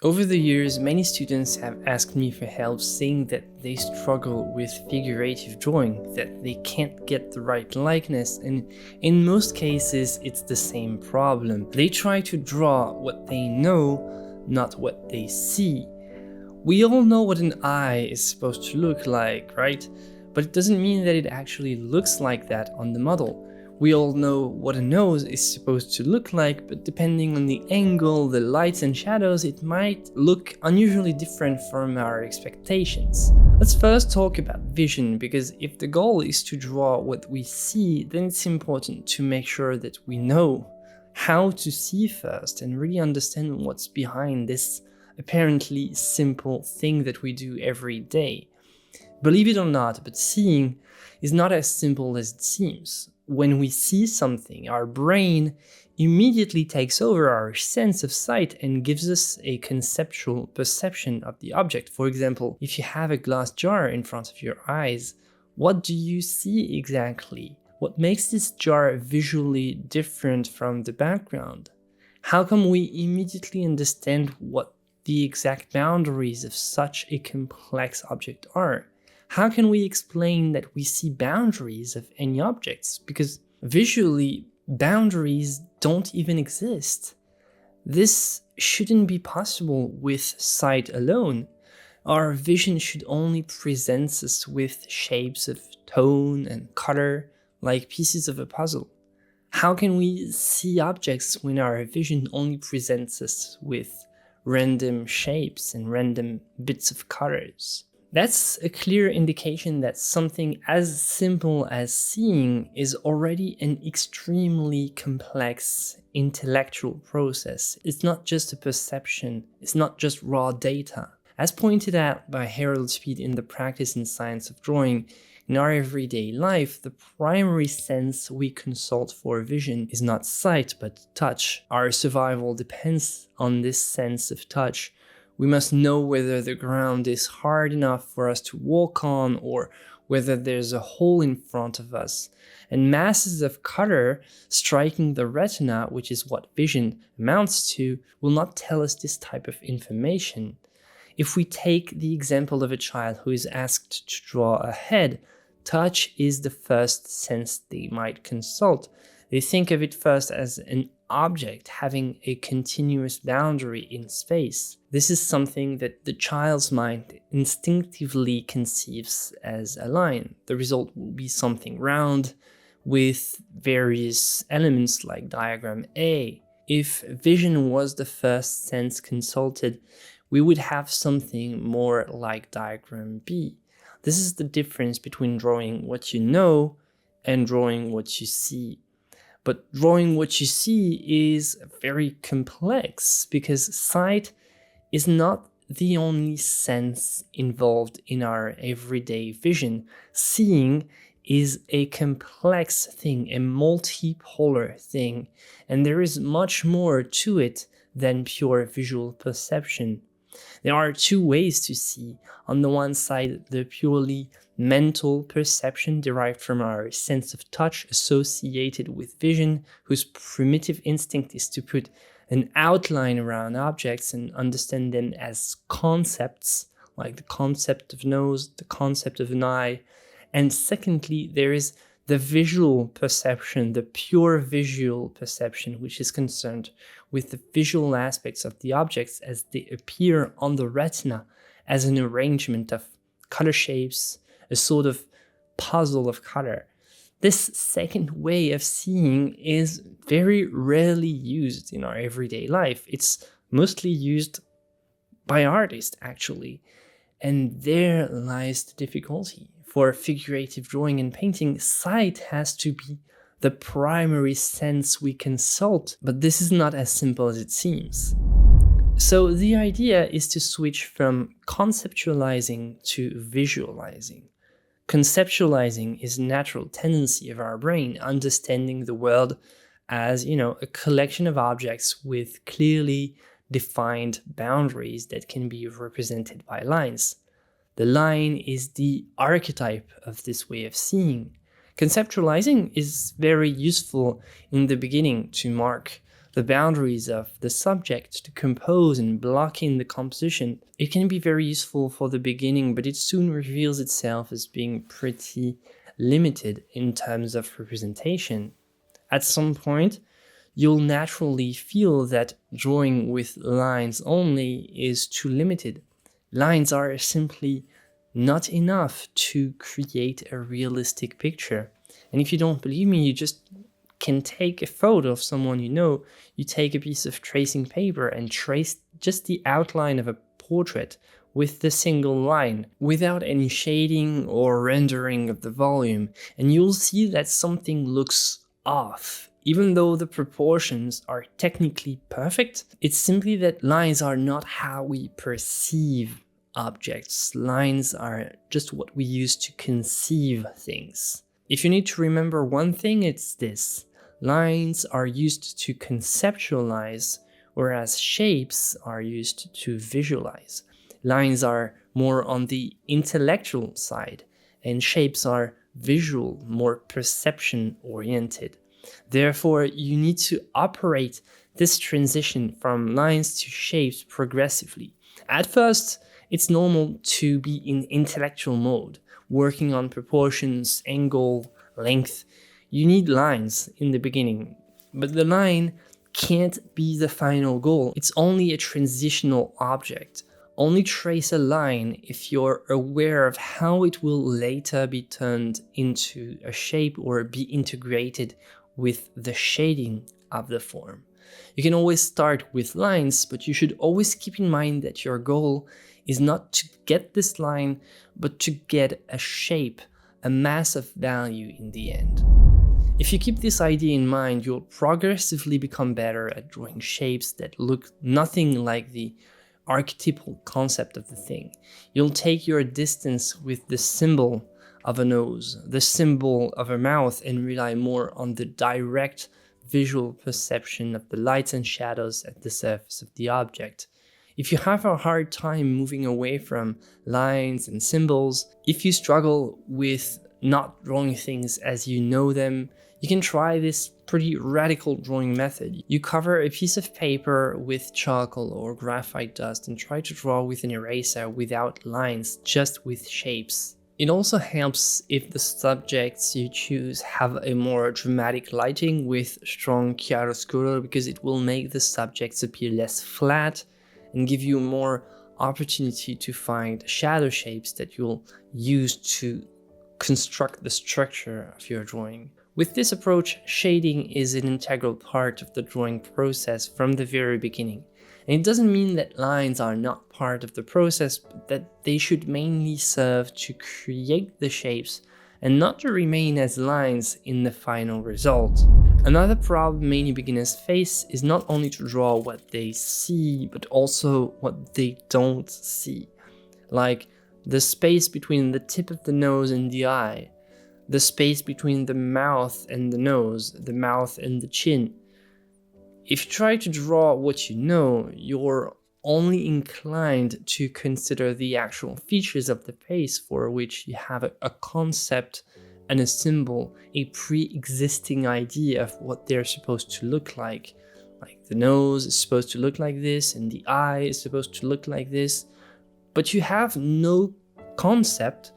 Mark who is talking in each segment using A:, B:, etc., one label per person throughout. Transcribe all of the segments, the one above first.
A: Over the years, many students have asked me for help, saying that they struggle with figurative drawing, that they can't get the right likeness, and in most cases, it's the same problem. They try to draw what they know, not what they see. We all know what an eye is supposed to look like, right? But it doesn't mean that it actually looks like that on the model. We all know what a nose is supposed to look like, but depending on the angle, the lights and shadows, it might look unusually different from our expectations. Let's first talk about vision, because if the goal is to draw what we see, then it's important to make sure that we know how to see first and really understand what's behind this apparently simple thing that we do every day. Believe it or not, but seeing is not as simple as it seems. When we see something, our brain immediately takes over our sense of sight and gives us a conceptual perception of the object. For example, if you have a glass jar in front of your eyes, what do you see exactly? What makes this jar visually different from the background? How come we immediately understand what the exact boundaries of such a complex object are? How can we explain that we see boundaries of any objects? Because visually, boundaries don't even exist. This shouldn't be possible with sight alone. Our vision should only present us with shapes of tone and color, like pieces of a puzzle. How can we see objects when our vision only presents us with random shapes and random bits of colors? That's a clear indication that something as simple as seeing is already an extremely complex intellectual process. It's not just a perception, it's not just raw data. As pointed out by Harold Speed in The Practice and Science of Drawing, in our everyday life, the primary sense we consult for vision is not sight, but touch. Our survival depends on this sense of touch. We must know whether the ground is hard enough for us to walk on or whether there's a hole in front of us. And masses of color striking the retina, which is what vision amounts to, will not tell us this type of information. If we take the example of a child who is asked to draw a head, touch is the first sense they might consult. They think of it first as an object having a continuous boundary in space. This is something that the child's mind instinctively conceives as a line. The result will be something round with various elements like diagram A. If vision was the first sense consulted, we would have something more like diagram B. This is the difference between drawing what you know and drawing what you see. But drawing what you see is very complex because sight is not the only sense involved in our everyday vision. Seeing is a complex thing, a multipolar thing, and there is much more to it than pure visual perception. There are two ways to see. On the one side, the purely mental perception derived from our sense of touch associated with vision, whose primitive instinct is to put an outline around objects and understand them as concepts, like the concept of nose, the concept of an eye. And secondly, there is the visual perception, the pure visual perception, which is concerned with the visual aspects of the objects as they appear on the retina as an arrangement of color shapes, a sort of puzzle of color. This second way of seeing is very rarely used in our everyday life. It's mostly used by artists, actually. And there lies the difficulty. For figurative drawing and painting, sight has to be the primary sense we consult, but this is not as simple as it seems. So the idea is to switch from conceptualizing to visualizing. Conceptualizing is a natural tendency of our brain, understanding the world as, a collection of objects with clearly defined boundaries that can be represented by lines. The line is the archetype of this way of seeing. Conceptualizing is very useful in the beginning to mark the boundaries of the subject to compose and block in the composition, it can be very useful for the beginning, but it soon reveals itself as being pretty limited in terms of representation. At some point, you'll naturally feel that drawing with lines only is too limited. Lines are simply not enough to create a realistic picture. And if you don't believe me, you just can take a photo of someone you know, you take a piece of tracing paper and trace just the outline of a portrait with the single line, without any shading or rendering of the volume, and you'll see that something looks off. Even though the proportions are technically perfect, it's simply that lines are not how we perceive objects. Lines are just what we use to conceive things. If you need to remember one thing, it's this. Lines are used to conceptualize, whereas shapes are used to visualize. Lines are more on the intellectual side, and shapes are visual, more perception-oriented. Therefore, you need to operate this transition from lines to shapes progressively. At first, it's normal to be in intellectual mode, working on proportions, angle, length. You need lines in the beginning, but the line can't be the final goal. It's only a transitional object. Only trace a line if you're aware of how it will later be turned into a shape or be integrated with the shading of the form. You can always start with lines, but you should always keep in mind that your goal is not to get this line, but to get a shape, a mass of value in the end. If you keep this idea in mind, you'll progressively become better at drawing shapes that look nothing like the archetypal concept of the thing. You'll take your distance with the symbol of a nose, the symbol of a mouth, and rely more on the direct visual perception of the lights and shadows at the surface of the object. If you have a hard time moving away from lines and symbols, if you struggle with not drawing things as you know them, you can try this pretty radical drawing method. You cover a piece of paper with charcoal or graphite dust and try to draw with an eraser without lines, just with shapes. It also helps if the subjects you choose have a more dramatic lighting with strong chiaroscuro, because it will make the subjects appear less flat and give you more opportunity to find shadow shapes that you'll use to construct the structure of your drawing. With this approach, shading is an integral part of the drawing process from the very beginning. And it doesn't mean that lines are not part of the process, but that they should mainly serve to create the shapes and not to remain as lines in the final result. Another problem many beginners face is not only to draw what they see, but also what they don't see. Like the space between the tip of the nose and the eye, the space between the mouth and the nose, the mouth and the chin. If you try to draw what you know, you're only inclined to consider the actual features of the face for which you have a concept and a symbol, a pre-existing idea of what they're supposed to look like. Like the nose is supposed to look like this and the eye is supposed to look like this, but you have no concept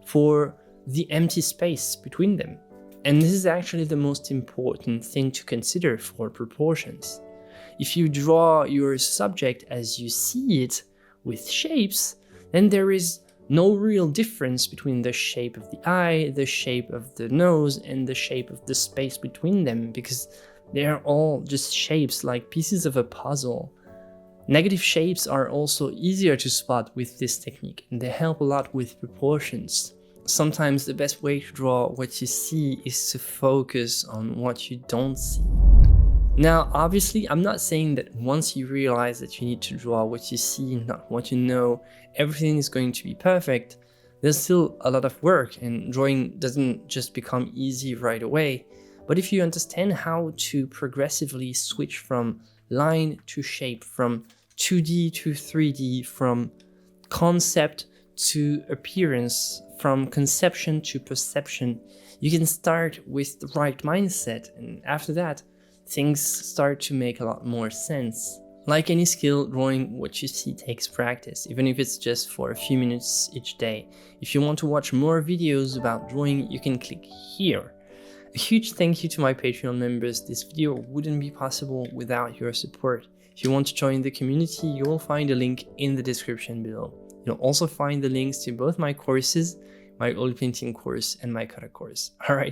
A: for the empty space between them. And this is actually the most important thing to consider for proportions. If you draw your subject as you see it with shapes, then there is no real difference between the shape of the eye, the shape of the nose, and the shape of the space between them, because they are all just shapes like pieces of a puzzle. Negative shapes are also easier to spot with this technique, and they help a lot with proportions. Sometimes the best way to draw what you see is to focus on what you don't see. Now, obviously, I'm not saying that once you realize that you need to draw what you see, not what you know, everything is going to be perfect. There's still a lot of work, and drawing doesn't just become easy right away. But if you understand how to progressively switch from line to shape, from 2D to 3D, from concept to appearance, from conception to perception, you can start with the right mindset, and after that, things start to make a lot more sense. Like any skill, drawing what you see takes practice, even if it's just for a few minutes each day. If you want to watch more videos about drawing, you can click here. A huge thank you to my Patreon members. This video wouldn't be possible without your support. If you want to join the community, you will find a link in the description below. You'll also find the links to both my courses, my oil painting course and my cutter course. Alright,